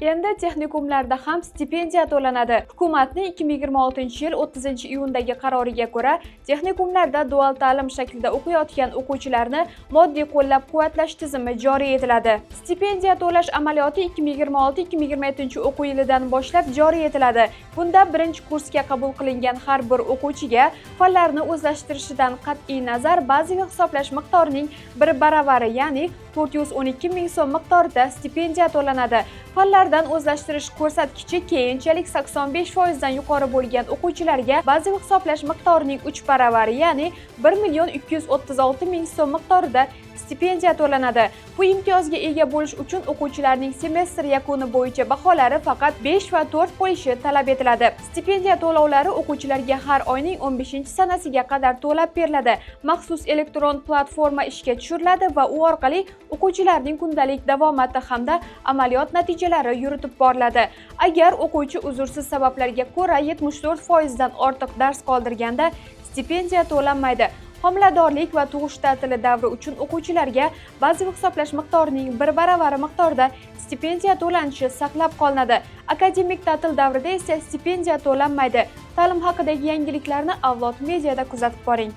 Endi texnikumlarda ham stipendiya to'lanadi. Hukumatning 2026-yil 30-iyundagi qaroriga ko'ra, texnikumlarda dual ta'lim shaklida o'qiyotgan o'quvchilarni moddiy qo'llab-quvvatlash tizimi joriy etiladi. Stipendiya to'lash amaliyoti 2026-2027 o'quv yilidan boshlab joriy etiladi. Bunda birinchi kursga qabul qilingan har bir o'quvchiga fanlarni o'zlashtirishidan qat'iy nazar bazaviy hisoblash miqdorining 1 baravari, ya'ni 412 ming so'm miqdorida stipendiya to'lanadi. Fanlardan o'zlashtirish ko'rsatkichi keyinchalik 85% dan yuqori bo'lgan o'quvchilarga bazaviy hisoblash miqdorining 3 baravari, ya'ni 1 236 ming so'm miqdorida stipendiya to'lanadi. Bu imtiyozga ega bo'lish uchun o'quvchilarning semestr yakuni bo'yicha baholari faqat 5 va 4 bo'lishi talab etiladi. Stipendiya to'lovlari o'quvchilarga har oyning 15-sanasiga qadar to'lab beriladi. Maxsus elektron platforma ishga tushiriladi va u orqali o'quvchilarning kundalik davomati hamda amaliyot natijalari yuritib boriladi. Agar o'quvchi uzrsiz sabablarga ko'ra 74% dan ortiq dars qoldirganda stipendiya to'lanmaydi. Homiladorlik va tug'ish ta'tili davri uchun o'quvchilarga bazaviy hisoblash miqdorining 1 baravari miqdorida stipendiya to'lanishi saqlab qolinadi. Akademik ta'til davrida esa stipendiya to'lanmaydi. Ta'lim haqidagi yangiliklarni Avlod Mediada kuzatib boring.